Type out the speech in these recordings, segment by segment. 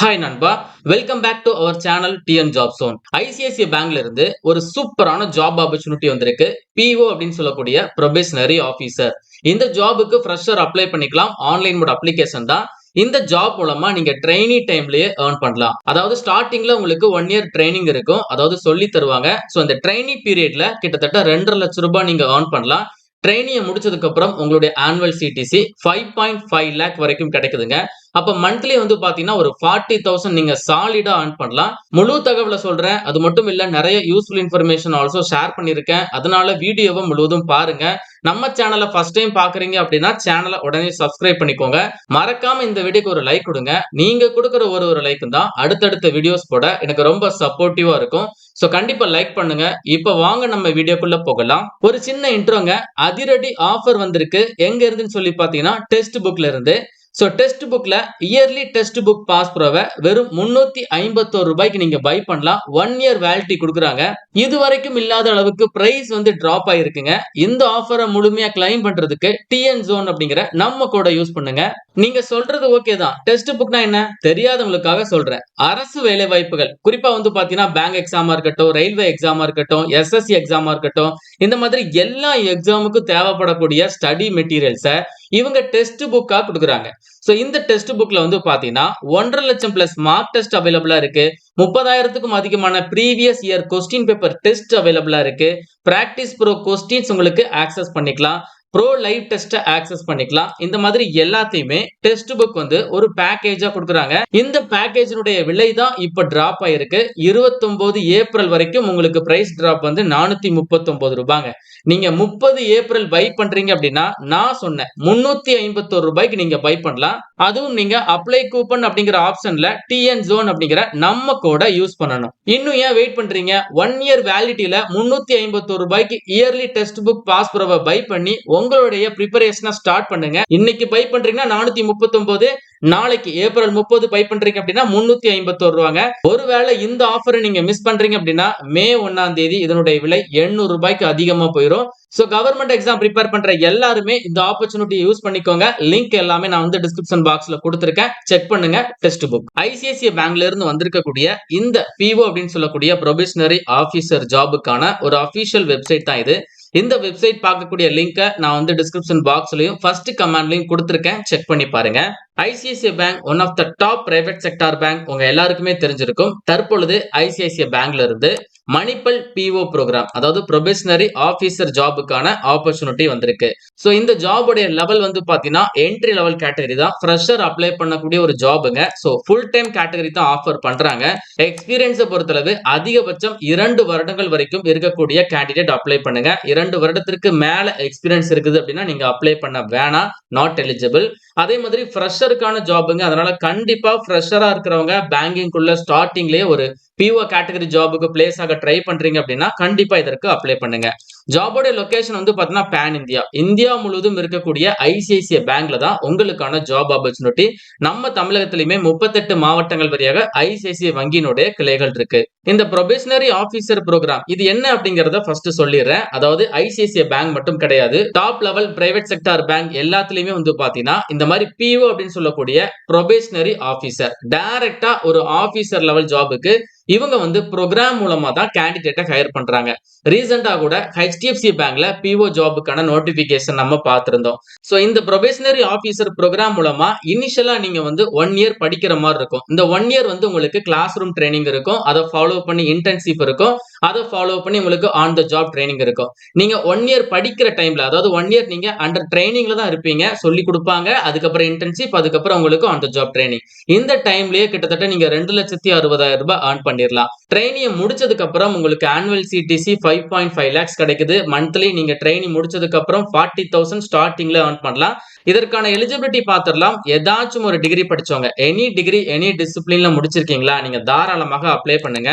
Hi நண்பா, welcome back to our channel TN job zone. ICICI பேங்க்ல இருந்து ஒரு சூப்பரான ஜாப் ஆப்பர்ச்சுனிட்டி வந்திருக்கு. பிஓ அப்படின்னு சொல்லக்கூடிய ப்ரொபேஷனரி ஆபீசர். இந்த ஜாபுக்கு ஃப்ரெஷர் அப்ளை பண்ணிக்கலாம். ஆன்லைன் மோட் அப்ளிகேஷன் தான். இந்த ஜாப் மூலமா நீங்க ட்ரெயினி டைம்லயே ஏர்ன் பண்ணலாம். அதாவது ஸ்டார்டிங்ல உங்களுக்கு 1 இயர் ட்ரைனிங் இருக்கும். அதாவது சொல்லி தருவாங்க. சோ இந்த ட்ரெயினி பீரியட்ல கிட்டத்தட்ட 2.5 லட்சம் ரூபாய் நீங்க ஏர்ன் பண்ணலாம். ட்ரெயினியை முடிச்சதுக்கு அப்புறம் உங்களுடைய ஆனுவல் சிடிசி 5.5 லேக் வரைக்கும் கிடைக்குதுங்க. அப்ப மந்த்லி வந்து பாத்தீங்கன்னா ஒரு 40,000 நீங்க சாலிடா earn பண்ணலாம். முழு தகவலை சொல்றேன். அது மட்டும் இல்ல, நிறைய யூஸ்ஃபுல் இன்ஃபர்மேஷன் ஆல்சோ ஷேர் பண்ணிருக்கேன். அதனால வீடியோவை முழுவதும் பாருங்க. நம்ம சேனலை ஃபர்ஸ்ட் டைம் பாக்குறீங்க அப்படின்னா சேனலை உடனே சப்ஸ்கிரைப் பண்ணிக்கோங்க. மறக்காம இந்த வீடியோக்கு ஒரு லைக் கொடுங்க. நீங்க கொடுக்கிற ஒரு லைக் தான் அடுத்தடுத்த வீடியோஸ் போட எனக்கு ரொம்ப சப்போர்ட்டிவா இருக்கும். சோ கண்டிப்பா லைக் பண்ணுங்க. இப்ப வாங்க நம்ம வீடியோக்குள்ள போகலாம். ஒரு சின்ன இன்ட்ரோங்க. அதிரடி ஆஃபர் வந்திருக்கு. எங்க இருந்துன்னு சொல்லி பாத்தீங்கன்னா டெக்ஸ்ட் புக்ல இருந்து. சோ டெக்ஸ்ட் புக்ல இயர்லி டெக்ஸ்ட் புக் பாஸ் ப்ரோவை வெறும் 351 ரூபாய்க்கு நீங்க பை பண்ணலாம். 1 இயர் வேலிடிட்டி கொடுக்குறாங்க. இது வரைக்கும் இல்லாத அளவுக்கு பிரைஸ் வந்து டிராப் ஆயிருக்குங்க. இந்த ஆஃபரை முழுமையா கிளைம் பண்றதுக்கு டிஎன் ஜோன் அப்படிங்கிற நம்ம கோட யூஸ் பண்ணுங்க. நீங்க சொல்றது ஓகே தான். டெக்ஸ்ட் புக்னா என்ன தெரியாதவங்களுக்காக சொல்றேன். அரசு வேலை வாய்ப்புகள், குறிப்பா வந்து பாத்தீங்கன்னா பேங்க் எக்ஸாமா இருக்கட்டும், ரயில்வே எக்ஸாமா இருக்கட்டும், எஸ்எஸ்சி எக்ஸாமா இருக்கட்டும், இந்த மாதிரி எல்லா எக்ஸாமுக்கும் தேவைப்படக்கூடிய ஸ்டடி மெட்டீரியல்ஸை இவங்க டெக்ஸ்ட் புக்கா கொடுக்குறாங்க. சோ இந்த டெக்ஸ்ட் புக்ல வந்து பாத்தீங்கன்னா 1.5 லட்சம் பிளஸ் மார்க் டெஸ்ட் அவைலபிளா இருக்கு. 30,000க்கும் அதிகமான previous year question paper test அவைலபிளா இருக்கு. பிராக்டிஸ் ப்ரோ கொஸ்டின்ஸ் உங்களுக்கு ஆக்சஸ் பண்ணிக்கலாம். ப்ரோ லைவ் டெஸ்ட் ஆக்சஸ் பண்ணிக்கலாம். இந்த மாதிரி எல்லாத்தையுமே டெக்ஸ்ட் புக் வந்து ஒரு பேக்கேஜா கொடுக்குறாங்க. இந்த பேக்கேஜினுடைய விலை தான் இப்ப டிராப் ஆயிருக்கு. 29 ஏப்ரல் வரைக்கும் உங்களுக்கு பிரைஸ் டிராப் வந்து 439 ரூபாங்க. நீங்க 30 ஏப்ரல் பை பண்றீங்க அப்படின்னா நான் சொன்னேன் 351 ரூபாய்க்கு நீங்க பை பண்ணலாம். அதுவும் நீங்க அப்ளை கூப்பன் அப்படிங்கிற ஆப்ஷன்ல டிஎன் ஜோன் அப்படிங்கிற நம்ம கோட யூஸ் பண்ணணும். இன்னும் ஏன் வெயிட் பண்றீங்க? 1 இயர் வேலிடிட்டில 351 ரூபாய்க்கு இயர்லி டெக்ஸ்ட் புக் பாஸ் ப்ரோவை பை பண்ணி உங்களுடைய பிரிப்பரேஷனை ஸ்டார்ட் பண்ணுங்க. இன்னைக்கு பை பண்றீங்கன்னா 439, நாளைக்கு ஏப்ரல் 30 பை பண்றீங்க அப்படின்னா 351 ரூபாங்க. ஒருவேளை இந்த ஆஃபரை நீங்க மிஸ் பண்றீங்க அப்படின்னா மே 1ஆம் தேதி இதனுடைய விலை 800 ரூபாய்க்கு அதிகமா போயிடும். சோ கவர்மெண்ட் எக்ஸாம் ப்ரிப்பேர் பண்ற எல்லாருமே இந்த ஆப்பர்ச்சுனிட்டி யூஸ் பண்ணிக்கோங்க. லிங்க் எல்லாமே நான் வந்து டிஸ்கிரிப்ஷன் பாக்ஸ்ல கொடுத்திருக்கேன். செக் பண்ணுங்க டெக்ஸ்ட் புக். ஐசிஐசிஐ பேங்க்ல இருந்து வந்திருக்கக்கூடிய இந்த பிஓ அப்படின்னு சொல்லக்கூடிய ப்ரொபேஷனரி ஆபீசர் ஜாபுக்கான ஒரு அபிஷியல் வெப்சைட் தான் இது. இந்த வெப்சைட் பார்க்கக்கூடிய லிங்கை நான் வந்து டிஸ்கிரிப்ஷன் பாக்ஸ்லயும் ஃபர்ஸ்ட் கமெண்ட்லயும் கொடுத்திருக்கேன். செக் பண்ணி பாருங்க. ICICI bank one of the top private sector bank. உங்க எல்லாருக்குமே தெரிஞ்சிருக்கும். தற்பொழுது ஐசிஐசிஐ பேங்க்ல இருந்து மணிப்பல் பிஓ ப்ரோக்ராம், அதாவது ப்ரொபேஷனரி ஆபீசர் ஜாபுக்கான ஆப்பர்ச்சுனிட்டி வந்திருக்கு. சோ இந்த ஜாபுடைய லெவல் வந்து பாத்தீங்கன்னா என்ட்ரி லெவல் கேட்டகரி தான். ஃப்ரெஷர் அப்ளை பண்ணக்கூடிய ஒரு ஜாபுங்க. சோ ஃபுல் டைம் கேட்டகரி தான் ஆஃபர் பண்றாங்க. எக்ஸ்பீரியன்ஸை பொறுத்தளவு அதிகபட்சம் 2 வருடங்கள் வரைக்கும் இருக்கக்கூடிய கேண்டிடேட் அப்ளை பண்ணுங்க. 2 வருடத்திற்கு மேல எக்ஸ்பீரியன்ஸ் இருக்குது அப்படின்னா நீங்க அப்ளை பண்ண வேணாம், நாட் எலிஜிபிள். அதே மாதிரி ஃப்ரெஷருக்கான ஜாபுங்க. அதனால கண்டிப்பா ஃப்ரெஷரா இருக்கிறவங்க பேங்கிங் குள்ள ஸ்டார்டிங்லயே ஒரு பிஓ கேட்டகரி ஜாபுக்கு பிளேஸ் ஆக ட்ரை பண்றீங்க அப்படின்னா கண்டிப்பா இதற்கு அப்ளை பண்ணுங்க. ஜாபோட லொகேஷன் வந்து பாத்தீங்கன்னா பேன் இந்தியா, இந்தியா முழுவதும் இருக்கக்கூடிய ஐசிஐசிஐ பேங்க்ல தான் உங்களுக்கான ஜாப் ஆப்பர்ச்சுனிட்டி. நம்ம தமிழகத்திலுமே 38 மாவட்டங்கள் வழியாக ஐசிஐசிஐ வங்கியினுடைய கிளைகள் இருக்கு. இந்த ப்ரொபேஷனரி ஆபீசர் ப்ரோக்ராம் இது என்ன அப்படிங்கறத ஃபர்ஸ்ட் சொல்லிடுறேன். அதாவது ஐசிஐசிஐ பேங்க் மட்டும் கிடையாது, top level private sector bank எல்லாத்துலயுமே வந்து பாத்தீங்கன்னா இந்த மாதிரி பிஓ அப்படின்னு சொல்லக்கூடிய ப்ரொபேஷனரி ஆபீசர் டைரக்டா ஒரு ஆபீசர் லெவல் ஜாபுக்கு இவங்க வந்து ப்ரோக்ராம் மூலமா தான் கேண்டிடேட்டை ஹையர் பண்றாங்க. ரீசெண்டா கூட HDFC பேங்க்ல பிஓ ஜாபுக்கான நோட்டிபிகேஷன் நம்ம பார்த்திருந்தோம். சோ இந்த ப்ரொபேஷனரி ஆபீசர் ப்ரோக்ராம் மூலமா இனிஷியலா நீங்க வந்து 1 இயர் படிக்கிற மாதிரி இருக்கும். இந்த 1 இயர் வந்து உங்களுக்கு கிளாஸ் ரூம் ட்ரைனிங் இருக்கும். அதை ஃபாலோ பண்ணி இன்டர்ன்ஷிப் இருக்கும். அதை ஃபாலோ பண்ணி உங்களுக்கு ஆன் த ஜாப் ட்ரைனிங் இருக்கும். நீங்க 1 இயர் படிக்கிற டைம்ல, அதாவது 1 இயர் நீங்க அண்டர் ட்ரைனிங்ல தான் இருப்பீங்க. சொல்லி கொடுப்பாங்க. அதுக்கப்புறம் இன்டர்ன்ஷிப், அதுக்கப்புறம் உங்களுக்கு ஆன் த ஜாப் ட்ரைனிங். இந்த டைம்லயே கிட்டத்தட்ட நீங்க 2,60,000 ரூபாய் earn பண்ணிடலாம். ட்ரைனிங் முடிச்சதுக்கு அப்புறம் உங்களுக்கு ஆனுவல் சிடிசி 5.5 lakhs கிடைக்குது. மந்த்லி நீங்க ட்ரைனிங் முடிச்சதுக்கு அப்புறம் 40,000 ஸ்டார்டிங்ல earn பண்ணலாம். இதற்கான எலிஜிபிலிட்டி பார்த்திடலாம். ஏதாச்சும் ஒரு டிகிரி படிச்சவங்க, எனி டிகிரி எனி டிசிப்ளின்ல முடிச்சிருக்கீங்களா, நீங்க தாராளமாக அப்ளை பண்ணுங்க.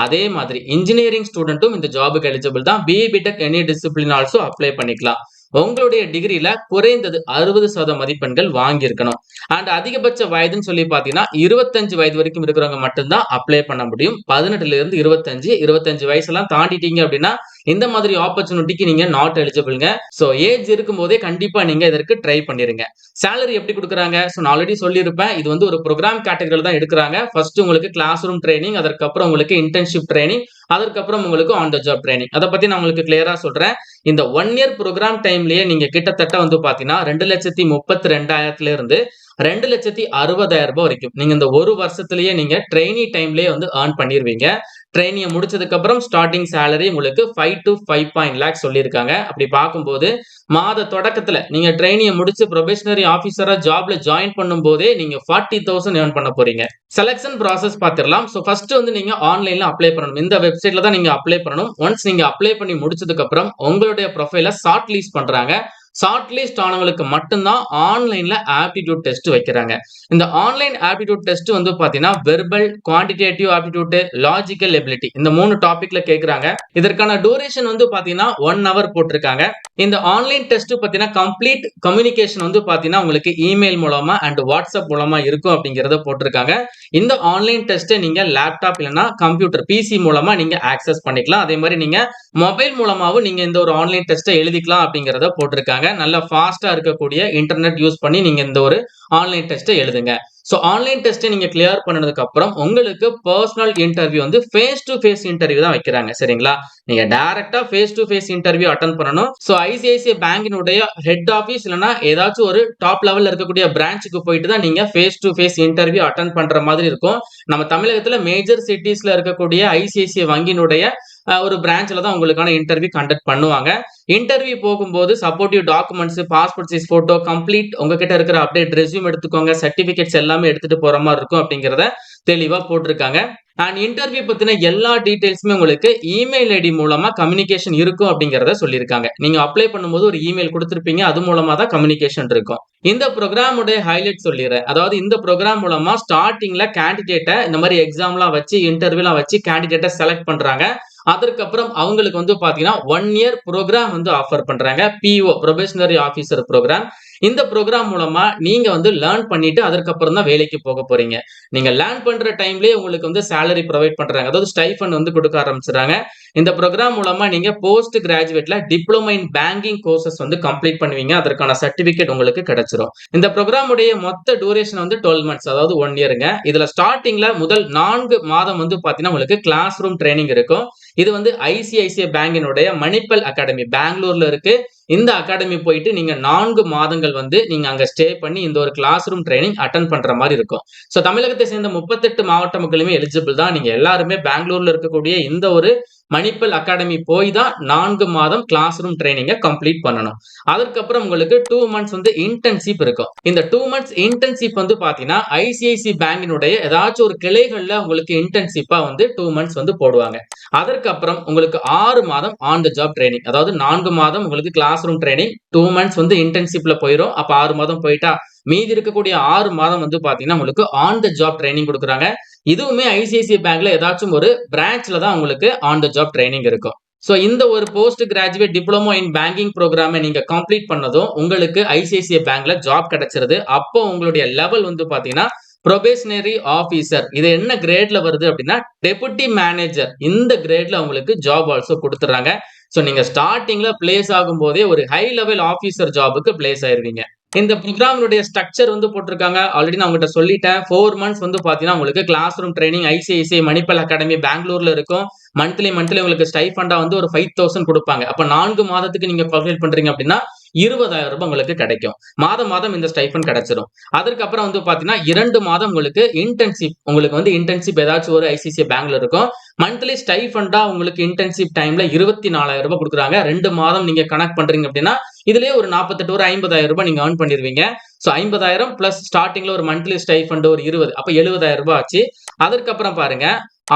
அதே மாதிரி இன்ஜினியரிங் ஸ்டூடெண்ட்டும் இந்த ஜாபுக்கு எலிஜிபிள் தான். BE BTech any discipline also apply பண்ணிக்கலாம். உங்களுடைய டிகிரில குறைந்தது 60% மதிப்பெண்கள் வாங்கி இருக்கணும். அண்ட் அதிகபட்ச வயதுன்னு சொல்லி பாத்தீங்கன்னா 25 வயது வரைக்கும் இருக்கிறவங்க மட்டும்தான் அப்ளை பண்ண முடியும். 18ல இருந்து 25 வயசெல்லாம் தாண்டிட்டீங்க அப்படின்னா இந்த மாதிரி ஆப்பர்ச்சுனிட்டிக்கு நீங்க நாட் எலிஜிபிள்ங்க. சோ ஏஜ் இருக்கும்போதே கண்டிப்பா நீங்க இதற்கு ட்ரை பண்ணிருங்க. சேலரி எப்படி குடுக்குறாங்க? சோ நான் ஆல்ரெடி சொல்லியிருப்பேன். இது வந்து ஒரு புரோகிராம் கேட்டகரியில தான் எடுக்குறாங்க. ஃபர்ஸ்ட் உங்களுக்கு கிளாஸ் ரூம் ட்ரெய்னிங், அதற்கப்புறம் உங்களுக்கு இன்டர்ன்ஷிப் ட்ரெய்னிங், அதற்கப்புறம் உங்களுக்கு ஆன் த ஜாப் ட்ரெய்னிங். அத பத்தி நான் உங்களுக்கு கிளியரா சொல்றேன். இந்த 1 இயர் புரோகிராம் டைம்லயே நீங்க கிட்டத்தட்ட வந்து பாத்தீங்கன்னா 2,32,000 இருந்து 2,60,000 வரைக்கும் நீங்க இந்த ஒரு வருஷத்திலேயே நீங்க ட்ரெய்னி டைம்லயே வந்து ஏர்ன் பண்ணிருவீங்க. ட்ரெய்னிய முடிச்சதுக்கு அப்புறம் ஸ்டார்டிங் சேலரி உங்களுக்கு 5 to 5 லேக் சொல்லியிருக்காங்க. அப்படி பார்க்கும்போது மாத தொடக்கத்துல நீங்க ட்ரெய்னிய முடிச்சு புரொபேஷனரி ஆபீசரா ஜாப்ல ஜாயின் பண்ணும்போதே நீங்க 40,000 ஏர்ன் பண்ண போறீங்க. செலக்ஷன் ப்ராசஸ் பார்த்திரலாம். சோ ஃபர்ஸ்ட் வந்து நீங்க ஆன்லைன்ல அப்ளை பண்ணணும். இந்த வெப்சைட்ல தான் நீங்க அப்ளை பண்ணணும். ஒன்ஸ் நீங்க அப்ளை பண்ணி முடிச்சதுக்கு அப்புறம் உங்களுடைய ப்ரொஃபைல ஷார்ட் லிஸ்ட் பண்றாங்க. ஷார்ட் லிஸ்ட் ஆனவங்களுக்கு மட்டும் தான் ஆன்லைன்ல ஆப்டிட்யூட் டெஸ்ட் வைக்கிறாங்க. இந்த ஆன்லைன் ஆப்டிட்யூட் டெஸ்ட் வந்து பாத்தீங்கன்னா verbal, quantitative aptitude, logical ability இந்த 3 டாபிக்ல கேக்குறாங்க. இதற்கான டியூரேஷன் வந்து பாத்தீங்கன்னா 1 ஹவர் போட்டிருக்காங்க. இந்த ஆன்லைன் டெஸ்ட் பாத்தீங்கன்னா கம்ப்ளீட் கம்யூனிகேஷன் வந்து பாத்தீங்கன்னா உங்களுக்கு இமெயில் மூலமா அண்ட் வாட்ஸ்அப் மூலமா இருக்கும் அப்படிங்கறத போட்டிருக்காங்க. இந்த ஆன்லைன் டெஸ்ட்டை நீங்க லேப்டாப் இல்லனா கம்ப்யூட்டர் பிசி மூலமா நீங்க ஆக்சஸ் பண்ணிக்கலாம். அதே மாதிரி நீங்க மொபைல் மூலமாவும் நீங்க இந்த ஒரு ஆன்லைன் டெஸ்ட்டை எழுதிக்கலாம் அப்படிங்கறத போட்டிருக்காங்க. நல்ல ஃபாஸ்டா இருக்கக்கூடிய இன்டர்நெட் யூஸ் பண்ணி நீங்க இந்த ஒரு ஆன்லைன் டெஸ்ட்டை எழுதுங்க. சோ ஆன்லைன் டெஸ்ட்டை நீங்க கிளியர் பண்ணதுக்கு அப்புறம் உங்களுக்கு பர்சனல் இன்டர்வியூ வந்து ஃபேஸ் டு ஃபேஸ் இன்டர்வியூ தான் வைக்கிறாங்க. சரிங்களா? நீங்க டைரக்ட்டா face to face interview attend பண்ணனும். சோ ஐசிஐசிஐ பேங்கினுடைய ஹெட் ஆபீஸ் இல்லனா ஏதாச்சும் ஒரு டாப் லெவல்ல இருக்கக்கூடிய பிரான்ச்சுக்கு போயிட்டு தான் நீங்க face to face interview attend பண்ற மாதிரி இருக்கும். நம்ம தமிழகத்துல மேஜர் சிட்டிஸ்ல இருக்கக்கூடிய ஐசிஐசிஐ வங்கியினுடைய ஒரு பிரான்ச்ல தான் உங்களுக்கான இன்டர்வியூ கண்டக்ட் பண்ணுவாங்க. இன்டர்வியூ போகும்போது supportive documents, passport size photo, complete உங்ககிட்ட இருக்கிற அப்டேட் ரெஸ்யூம் எடுத்துக்கோங்க, சர்டிபிகேட்ஸ் எல்லாமே எடுத்துட்டு போற மாதிரி இருக்கும் அப்படிங்கறத தெளிவா போட்டிருக்காங்க. அண்ட் இன்டர்வியூ பத்தின எல்லா டீடைல்ஸுமே உங்களுக்கு இமெயில் ஐடி மூலமா கம்யூனிகேஷன் இருக்கும் அப்படிங்கறத சொல்லியிருக்காங்க. நீங்க அப்ளை பண்ணும்போது ஒரு இமெயில் கொடுத்திருப்பீங்க. அது மூலமா தான் கம்யூனிகேஷன் இருக்கும். இந்த ப்ரோக்ராம் உடைய ஹைலைட் சொல்லிடுறேன். அதாவது இந்த ப்ரோக்ராம் மூலமா ஸ்டார்டிங்ல கேண்டிடேட்டை இந்த மாதிரி எக்ஸாம்லாம் வச்சு இன்டர்வியூலாம் வச்சு கேண்டிடேட்டை செலக்ட் பண்றாங்க. அதற்கப்புறம் அவங்களுக்கு வந்து பாத்தீங்கன்னா 1 இயர் ப்ரோக்ராம் வந்து ஆஃபர் பண்றாங்க. PO probationary officer program. இந்த ப்ரோக்ராம் மூலமா நீங்க வந்து லேர்ன் பண்ணிட்டு அதற்கப்புறம் தான் வேலைக்கு போக போறீங்க. நீங்க லேர்ன் பண்ற டைம்லயே உங்களுக்கு வந்து சேலரி ப்ரொவைட் பண்றாங்க. அதாவது ஸ்டைஃபண்ட் வந்து கொடுக்க ஆரம்பிச்சுறாங்க. இந்த ப்ரோக்ராம் மூலமா நீங்க போஸ்ட் கிராஜுவேட்ல டிப்ளமோ இன் பேங்கிங் கோர்சஸ் வந்து கம்ப்ளீட் பண்ணுவீங்க. அதற்கான சர்டிபிகேட் உங்களுக்கு கிடைச்சிரும். இந்த ப்ரோக்ராம் உடைய மொத்த டியூரேஷன் வந்து 12 மந்த்ஸ் அதாவது 1 இயர்ங்க. இதுல ஸ்டார்டிங்ல முதல் 4 மாதம் வந்து பாத்தீங்கன்னா உங்களுக்கு கிளாஸ் ரூம் ட்ரைனிங் இருக்கும். இது வந்து ஐசிஐசிஐ பேங்கினுடைய மணிப்பல் அகாடமி பெங்களூர்ல இருக்கு. இந்த அகாடமி போயிட்டு நீங்க 4 மாதங்கள் வந்து நீங்க அங்க ஸ்டே பண்ணி இந்த ஒரு கிளாஸ் ரூம் ட்ரைனிங் அட்டெண்ட் பண்ற மாதிரி இருக்கும். சோ தமிழகத்தை சேர்ந்த 38 மாவட்ட மக்களுமே எலிஜிபிள் தான். நீங்க எல்லாருமே பெங்களூர்ல இருக்கக்கூடிய இந்த ஒரு மணிப்பல் அகாடமி போய் தான் 4 மாதம் கிளாஸ் ரூம் ட்ரைனிங்க கம்ப்ளீட் பண்ணணும். அதற்கப்புறம் உங்களுக்கு 2 மந்த்ஸ் வந்து இன்டர்ன்ஷிப் இருக்கும். இந்த 2 மந்த்ஸ் இன்டர்ன்ஷிப் வந்து பாத்தீங்கன்னா ஐசிஐசிஐ பேங்கினுடைய ஏதாச்சும் ஒரு கிளைகள்ல உங்களுக்கு இன்டர்ன்ஷிப்பா வந்து 2 மந்த்ஸ் வந்து போடுவாங்க. அதற்கப்புறம் உங்களுக்கு 6 மாதம் ஆன் த ஜாப் ட்ரைனிங். அதாவது 4 மாதம் உங்களுக்கு கிளாஸ் ரூம் ட்ரைனிங், 2 மந்த்ஸ் வந்து இன்டர்ன்ஷிப்ல போயிரும். அப்ப 6 மாதம் போயிட்டா மீதி இருக்கக்கூடிய 6 மாதம் வந்து பாத்தீங்கன்னா உங்களுக்கு ஆன் த ஜாப் ட்ரைனிங் கொடுக்குறாங்க. இதுவுமே ஐசிஐசிஐ பேங்க்ல ஏதாச்சும் ஒரு பிரான்ச்ல தான் உங்களுக்கு ஆன் த ஜாப் ட்ரைனிங் இருக்கும். சோ இந்த ஒரு post graduate diploma in banking ப்ரோக்ராமை நீங்க கம்ப்ளீட் பண்ணதும் உங்களுக்கு ஐசிஐசிஐ பேங்க்ல ஜாப் கிடைச்சிருது. அப்போ உங்களுடைய லெவல் வந்து பாத்தீங்கன்னா புரொபேஷனரி ஆபீசர். இது என்ன கிரேட்ல வருது அப்படின்னா டெபுட்டி மேனேஜர். இந்த கிரேட்ல உங்களுக்கு ஜாப் ஆல்சோ கொடுத்துறாங்க. சோ நீங்க ஸ்டார்டிங்ல பிளேஸ் ஆகும் போதே ஒரு ஹை லெவல் ஆபீசர் ஜாபுக்கு பிளேஸ் ஆயிருவீங்க. இந்த ப்ரோக்ராமுடைய ஸ்ட்ரக்சர் வந்து போட்டிருக்காங்க. ஆல்ரெடி நான் உங்ககிட்ட சொல்லிட்டேன். 4 மந்த்ஸ் வந்து பாத்தீங்கன்னா உங்களுக்கு classroom training ICICI Manipal academy பெங்களூர்ல இருக்கும். மந்த்லி உங்களுக்கு ஸ்டைஃபண்டா வந்து ஒரு 5,000 கொடுப்பாங்க. அப்ப 4 மாதத்துக்கு நீங்க கால்குலேட் பண்றீங்க அப்படின்னா 20,000 உங்களுக்கு கிடைக்கும். மாதம் இந்த ஸ்டைஃபண்ட் கிடைச்சிரும். அதற்கப்புறம் வந்து பாத்தீங்கன்னா 2 மாதம் உங்களுக்கு இன்டர்ன்ஷிப். உங்களுக்கு வந்து இன்டர்ன்ஷிப் ஏதாச்சும் ஒரு ஐசிஐசிஐ பேங்க்ல இருக்கும். மந்த்லி ஸ்டைஃபண்டா உங்களுக்கு இன்டர்ன்ஷிப் டைம்ல 24,000 கொடுக்குறாங்க. 2 மாதம் நீங்க கனெக்ட் பண்றீங்க அப்படின்னா இதுலயே ஒரு 48 ஒரு 50,000 நீங்க earn பண்ணிருவீங்க. சோ 50,000 பிளஸ் ஸ்டார்டிங்ல ஒரு மந்த்லி ஸ்டைஃபண்ட் ஒரு 20 அப்ப 70,000 ஆச்சு. அதற்கப்புறம் பாருங்க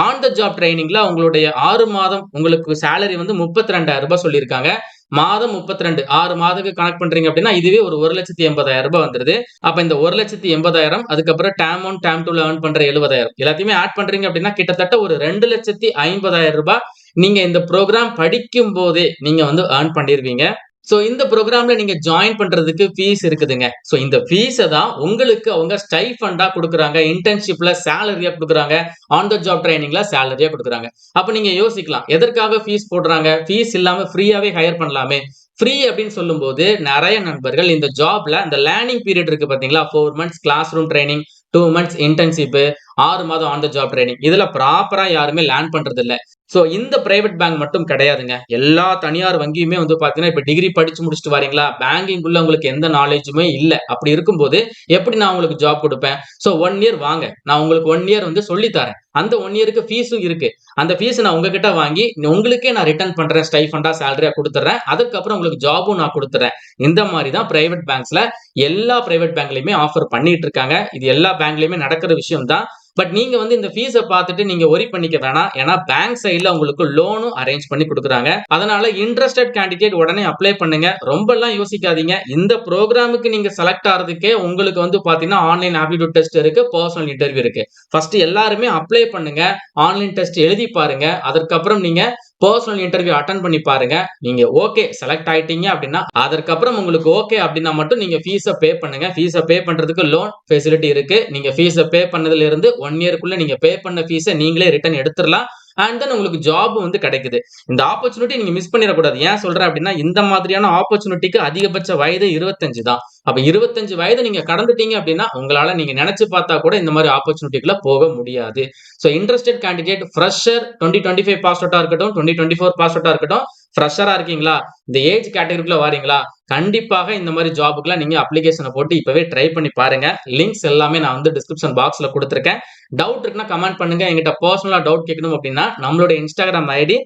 ஆன் த ஜாப் ட்ரைனிங்ல உங்களுடைய 6 மாதம் உங்களுக்கு சேலரி வந்து 32,000 சொல்லியிருக்காங்க. மாதம் 32 6 மாதத்துக்கு கனெக்ட் பண்றீங்க அப்படின்னா இதுவே ஒரு 1,80,000 வந்துருது. அப்ப இந்த 1,80,000 அதுக்கப்புறம் டேம் 1 டேம் 2ல earn பண்ற 70,000 எல்லாத்தையுமே ஆட் பண்றீங்க அப்படின்னா கிட்டத்தட்ட ஒரு 2,50,000 நீங்க இந்த ப்ரோக்ராம் படிக்கும் போதே நீங்க வந்து earn பண்ணிருவீங்க. சோ இந்த புரோகிராம்ல நீங்க ஜாயின் பண்றதுக்கு ஃபீஸ் இருக்குதுங்க. சோ இந்த ஃபீஸ தான் உங்களுக்கு அவங்க ஸ்டைஃபண்டா குடுக்குறாங்க. இன்டர்ன்ஷிப்ல சேலரியா குடுக்குறாங்க. ஆன் த ஜாப் ட்ரெய்னிங்ல சேலரியா குடுக்குறாங்க. அப்ப நீங்க யோசிக்கலாம். எதற்காக ஃபீஸ் போடுறாங்க? ஃபீஸ் இல்லாம ஃப்ரீயாவே ஹையர் பண்ணலாமே. ஃப்ரீ அப்படின்னு சொல்லும்போது நெறைய நண்பர்கள் இந்த ஜாப்ல இந்த லேர்னிங் பீரியட் இருக்கு பார்த்தீங்களா? 4 months classroom training, 2 months internship, 6 மாதம் ஆன் த ஜாப் ட்ரெய்னிங். இதுல ப்ராப்பரா யாருமே லேர்ன் பண்றது இல்ல. சோ இந்த பிரைவேட் பேங்க் மட்டும் கிடையாதுங்க. எல்லா தனியார் வங்கியுமே வந்து பார்த்தீங்கன்னா, இப்ப டிகிரி படிச்சு முடிச்சுட்டு வரீங்களா? பேங்கிங்குள்ள உங்களுக்கு எந்த நாலேட்ஜுமே இல்ல. அப்படி இருக்கும்போது எப்படி நான் உங்களுக்கு ஜாப் குடுப்பேன்? சோ 1 இயர் வாங்க. நான் உங்களுக்கு 1 இயர் வந்து சொல்லி தரேன். அந்த 1 இயர்க்கு ஃபீஸும் இருக்கு. அந்த ஃபீஸ நான் உங்ககிட்ட வாங்கி, உங்களுக்கே நான் ரிட்டர்ன் பண்றேன். ஸ்டைஃபண்டா சேலரியா குடுத்துர்றேன். அதுக்கப்புறம் உங்களுக்கு ஜாபும் நான் குடுத்துர்றேன். இந்த மாரி தான் பிரைவேட் பேங்க்ஸ்ல எல்லா பிரைவேட் பேங்க்லயுமே ஆஃபர் பண்ணிட்டு இருக்காங்க. இது எல்லா பேங்க்லயுமே நடக்கிற விஷயம் தான். பட் நீங்க வந்து இந்த ஃபீஸ பார்த்துட்டு நீங்க வொரி பண்ணிக்க வேணாம். ஏன்னா பேங்க் சைடுல உங்களுக்கு லோனும் அரேஞ்ச் பண்ணி குடுக்குறாங்க. அதனால இன்ட்ரஸ்டட் கேண்டிடேட் உடனே அப்ளை பண்ணுங்க. ரொம்பலாம் யோசிக்காதீங்க. இந்த புரோகிராமுக்கு நீங்க செலக்ட் ஆறதுக்கே உங்களுக்கு வந்து பார்த்தீங்கன்னா, ஆன்லைன் ஆப்டிட்யூட் டெஸ்ட் இருக்கு, பெர்சனல் இன்டர்வியூ இருக்கு. ஃபர்ஸ்ட் எல்லாருமே அப்ளை பண்ணுங்க. ஆன்லைன் டெஸ்ட் எழுதி பாருங்க. அதற்கப்புறம் நீங்க பெர்சனல் இன்டர்வியூ அட்டெண்ட் பண்ணி பாருங்க. நீங்க ஓகே செலக்ட் ஆயிட்டீங்க அப்படின்னா, அதற்கப்புறம் உங்களுக்கு ஓகே அப்படின்னா மட்டும் நீங்க ஃபீஸ பே பண்ணுங்க. ஃபீஸ பே பண்றதுக்கு லோன் ஃபெசிலிட்டி இருக்கு. நீங்க ஃபீஸ பே பண்ணதுல இருந்து 1 இயர்க்குள்ள நீங்க பே பண்ண ஃபீஸ நீங்களே ரிட்டர்ன் எடுத்துறலாம். அண்ட் தென் உங்களுக்கு ஜாப் வந்து கிடைக்குது. இந்த ஆப்பர்ச்சுனிட்டி நீங்க மிஸ் பண்ணிறக்கூடாது. ஏன் சொல்றேன் அப்படின்னா, இந்த மாதிரியான ஆப்பர்ச்சுனிட்டிக்கு அதிகபட்ச வயது 25 தான். அப்ப 25 வயது நீங்க கடந்துட்டீங்க அப்படின்னா, உங்களால நீங்க நெனச்சு பார்த்தா கூட இந்த மாரி ஆப்பர்ச்சுனிட்டிக்குள்ள போக முடியாது. So interested candidate fresher 2025 pass அவுட்டா இருக்கட்டும், 2024 பாஸ் அவுட்டா இருக்கட்டும், ஃப்ரெஷரா இருக்கீங்களா? இந்த ஏஜ் கேட்டகரிக்குள்ள வாரீங்களா? கண்டிப்பாக இந்த மாரி ஜாப்க்குலாம் நீங்க அப்ளிகேஷன போட்டு இப்பவே ட்ரை பண்ணி பாருங்க. லிங்க்ஸ் எல்லாமே நான் வந்து டிஸ்கிரிப்ஷன் பாக்ஸ்ல குடுத்திருக்கேன். டவுட் இருக்குன்னா கமெண்ட் பண்ணுங்க. என்கிட்ட பெர்சனலா டவுட் கேட்கணும் அப்படின்னா, நம்மளோட இன்ஸ்டாகிராம் ஐடி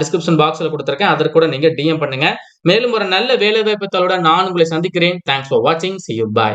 டிஸ்கிரிப்ஷன் பாக்ஸ்ல குடுத்திருக்கேன். அதற்கு கூட நீங்க டிஎம் பண்ணுங்க. மேலும் ஒரு நல்ல வேலைவாய்ப்பு தகவலுடன் நான் உங்களை சந்திக்கிறேன். தேங்க்ஸ் ஃபார் வாட்சிங். சீ யூ. பாய்.